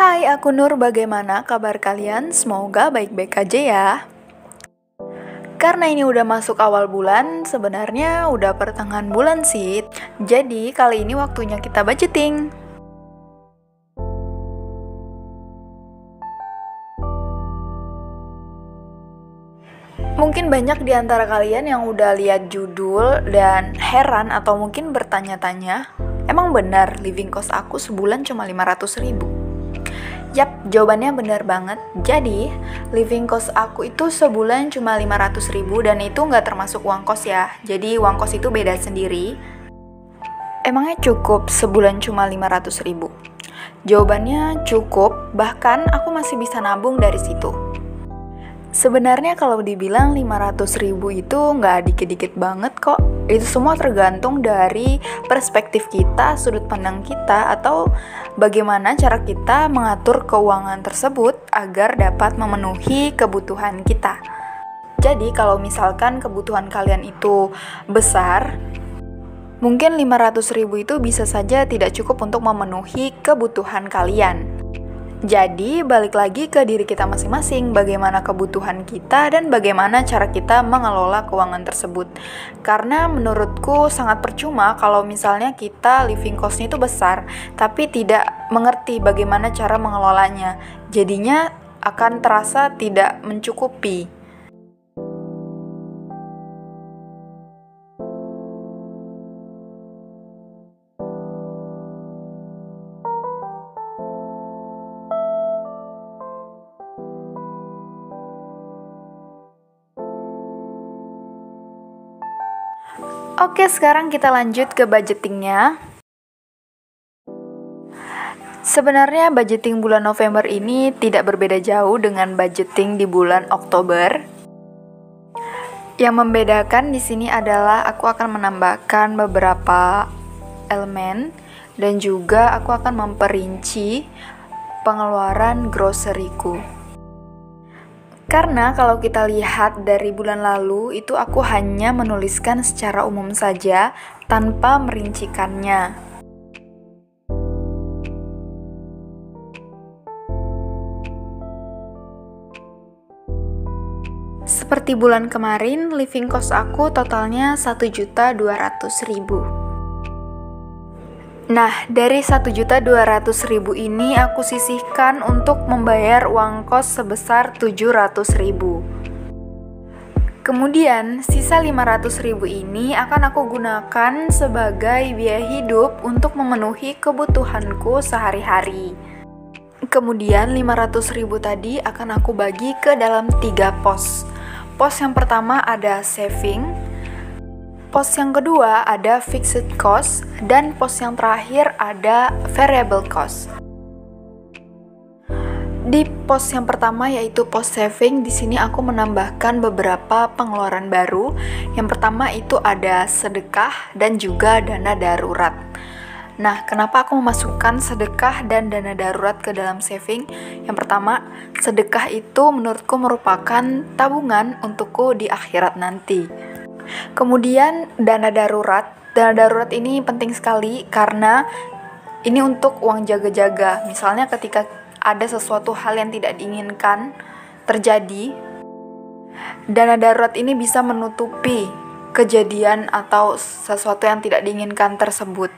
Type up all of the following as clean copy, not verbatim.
Hai, aku Nur. Bagaimana kabar kalian? Semoga baik-baik aja ya. Karena ini udah masuk awal bulan, sebenarnya udah pertengahan bulan sih. Jadi, kali ini waktunya kita budgeting. Mungkin banyak di antara kalian yang udah lihat judul dan heran atau mungkin bertanya-tanya, emang benar living cost aku sebulan cuma 500.000? Yap, jawabannya benar banget. Jadi, living cost aku itu sebulan cuma 500.000 dan itu nggak termasuk uang kos ya. Jadi, uang kos itu beda sendiri. Emangnya cukup sebulan cuma 500.000? Jawabannya cukup, bahkan aku masih bisa nabung dari situ. Sebenarnya kalau dibilang 500.000 itu nggak dikit-dikit banget kok. Itu semua tergantung dari perspektif kita, sudut pandang kita, atau bagaimana cara kita mengatur keuangan tersebut agar dapat memenuhi kebutuhan kita. Jadi kalau misalkan kebutuhan kalian itu besar, mungkin 500.000 itu bisa saja tidak cukup untuk memenuhi kebutuhan kalian. Jadi, balik lagi ke diri kita masing-masing, bagaimana kebutuhan kita dan bagaimana cara kita mengelola keuangan tersebut. Karena menurutku sangat percuma kalau misalnya kita living cost-nya itu besar, tapi tidak mengerti bagaimana cara mengelolanya. Jadinya akan terasa tidak mencukupi. Oke, sekarang kita lanjut ke budgetingnya. Sebenarnya budgeting bulan November ini tidak berbeda jauh dengan budgeting di bulan Oktober. Yang membedakan di sini adalah aku akan menambahkan beberapa elemen dan juga aku akan memperinci pengeluaran groceryku. Karena kalau kita lihat dari bulan lalu itu aku hanya menuliskan secara umum saja tanpa merincikannya. Seperti bulan kemarin, living cost aku totalnya 1.200.000. Nah, dari 1.200.000 ini aku sisihkan untuk membayar uang kos sebesar 700.000. Kemudian, sisa 500.000 ini akan aku gunakan sebagai biaya hidup untuk memenuhi kebutuhanku sehari-hari. Kemudian, 500.000 tadi akan aku bagi ke dalam 3 pos. Pos yang pertama ada saving, pos yang kedua ada fixed cost, dan pos yang terakhir ada variable cost. Di pos yang pertama yaitu pos saving, di sini aku menambahkan beberapa pengeluaran baru. Yang pertama itu ada sedekah dan juga dana darurat. Nah, kenapa aku memasukkan sedekah dan dana darurat ke dalam saving? Yang pertama, sedekah itu menurutku merupakan tabungan untukku di akhirat nanti. Kemudian dana darurat ini penting sekali karena ini untuk uang jaga-jaga. Misalnya ketika ada sesuatu hal yang tidak diinginkan terjadi, dana darurat ini bisa menutupi kejadian atau sesuatu yang tidak diinginkan tersebut.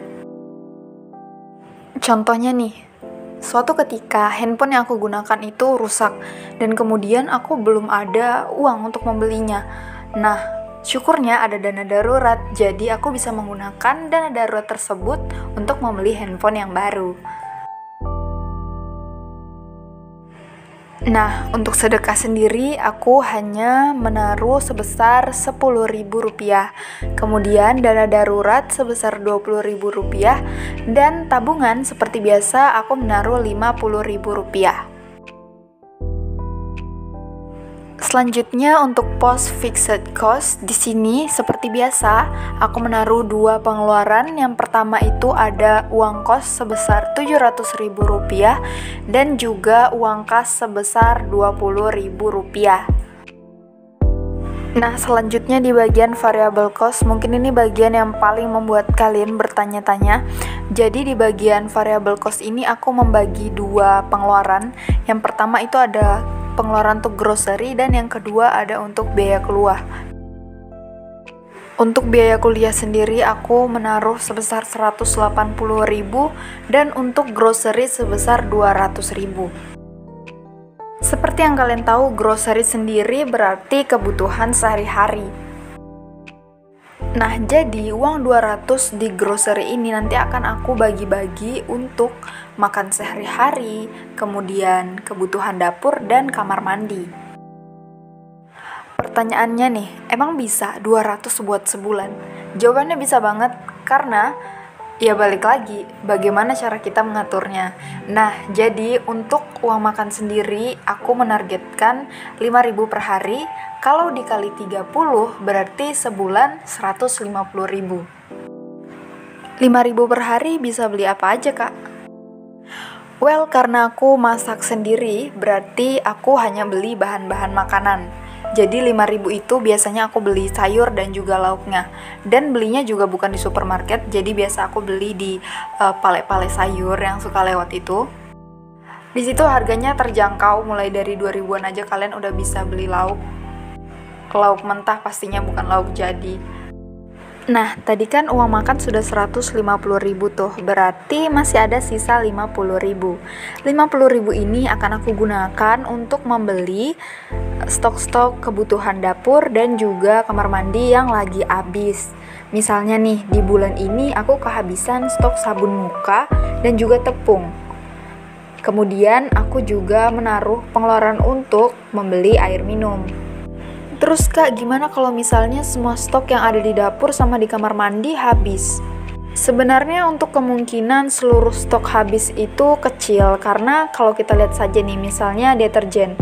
Contohnya nih, suatu ketika handphone yang aku gunakan itu rusak dan kemudian aku belum ada uang untuk membelinya. Nah, syukurnya ada dana darurat, jadi aku bisa menggunakan dana darurat tersebut untuk membeli handphone yang baru. Nah, untuk sedekah sendiri aku hanya menaruh sebesar Rp10.000. Kemudian dana darurat sebesar Rp20.000 dan tabungan seperti biasa aku menaruh Rp50.000. Selanjutnya untuk pos fixed cost, di sini seperti biasa aku menaruh 2 pengeluaran. Yang pertama itu ada uang kos sebesar Rp700.000 dan juga uang kas sebesar Rp20.000. Nah, selanjutnya di bagian variable cost, mungkin ini bagian yang paling membuat kalian bertanya-tanya, Jadi di bagian variable cost ini aku membagi dua pengeluaran. Yang pertama itu ada pengeluaran untuk grocery dan yang kedua ada untuk biaya kuliah. Untuk biaya kuliah sendiri aku menaruh sebesar 180.000 dan untuk grocery sebesar 200.000. Seperti yang kalian tahu, grocery sendiri berarti kebutuhan sehari-hari. Nah, jadi uang 200 di grocery ini nanti akan aku bagi-bagi untuk makan sehari-hari, kemudian kebutuhan dapur dan kamar mandi. Pertanyaannya nih, emang bisa 200 buat sebulan? Jawabannya bisa banget, karena ya balik lagi, bagaimana cara kita mengaturnya. Nah, jadi untuk uang makan sendiri, aku menargetkan 5.000 per hari. Kalau dikali 30, berarti sebulan 150.000. 5.000 per hari bisa beli apa aja, Kak? Well, karena aku masak sendiri, berarti aku hanya beli bahan-bahan makanan. Jadi 5.000 itu biasanya aku beli sayur dan juga lauknya. Dan belinya juga bukan di supermarket, jadi biasa aku beli di pale-pale sayur yang suka lewat itu. Di situ harganya terjangkau, mulai dari 2.000-an aja kalian udah bisa beli lauk. Lauk mentah pastinya, bukan lauk jadi. Nah, tadi kan uang makan sudah 150.000 tuh, berarti masih ada sisa 50.000. 50.000 ini akan aku gunakan untuk membeli stok-stok kebutuhan dapur dan juga kamar mandi yang lagi habis. Misalnya nih, di bulan ini aku kehabisan stok sabun muka dan juga tepung. Kemudian aku juga menaruh pengeluaran untuk membeli air minum. Terus Kak, gimana kalau misalnya semua stok yang ada di dapur sama di kamar mandi habis? Sebenarnya untuk kemungkinan seluruh stok habis itu kecil, karena kalau kita lihat saja nih, misalnya deterjen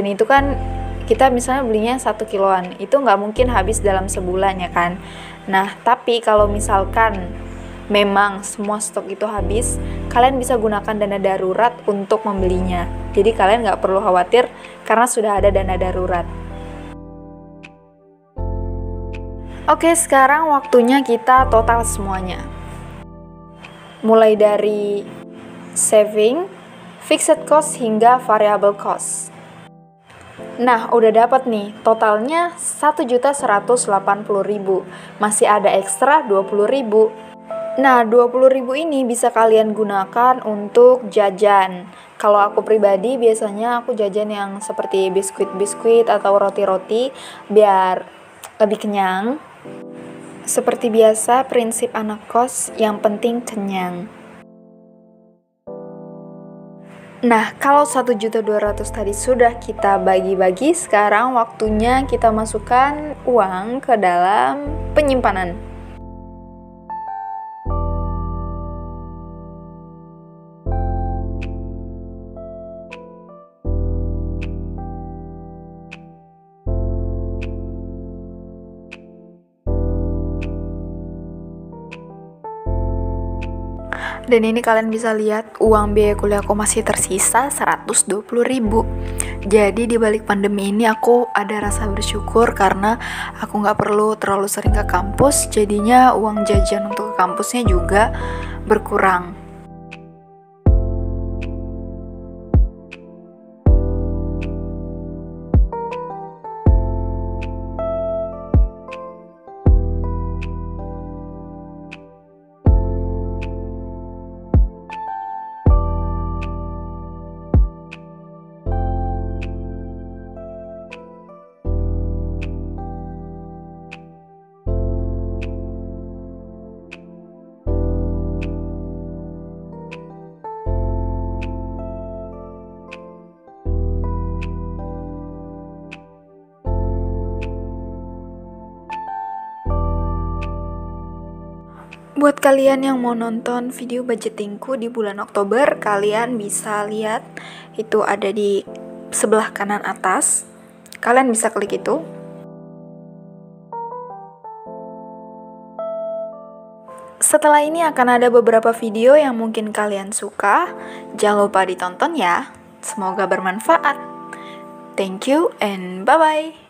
itu kan kita misalnya belinya 1 kiloan, itu nggak mungkin habis dalam sebulan ya kan. Nah, tapi kalau misalkan memang semua stok itu habis, kalian bisa gunakan dana darurat untuk membelinya. Jadi kalian nggak perlu khawatir karena sudah ada dana darurat. Oke, sekarang waktunya kita total semuanya. Mulai dari saving, fixed cost hingga variable cost. Nah, udah dapat nih, totalnya 1.180.000. Masih ada ekstra 20.000. Nah, 20.000 ini bisa kalian gunakan untuk jajan. Kalau aku pribadi biasanya aku jajan yang seperti biskuit-biskuit atau roti-roti biar lebih kenyang. Seperti biasa, prinsip anak kos, yang penting kenyang. Nah, kalau 1.200.000 tadi sudah kita bagi-bagi, sekarang waktunya kita masukkan uang ke dalam penyimpanan. Dan ini kalian bisa lihat uang biaya kuliah aku masih tersisa 120.000. Jadi di balik pandemi ini aku ada rasa bersyukur karena aku nggak perlu terlalu sering ke kampus, jadinya uang jajan untuk ke kampusnya juga berkurang. Buat kalian yang mau nonton video budgetingku di bulan Oktober, kalian bisa lihat itu ada di sebelah kanan atas. Kalian bisa klik itu. Setelah ini akan ada beberapa video yang mungkin kalian suka. Jangan lupa ditonton ya. Semoga bermanfaat. Thank you and bye-bye.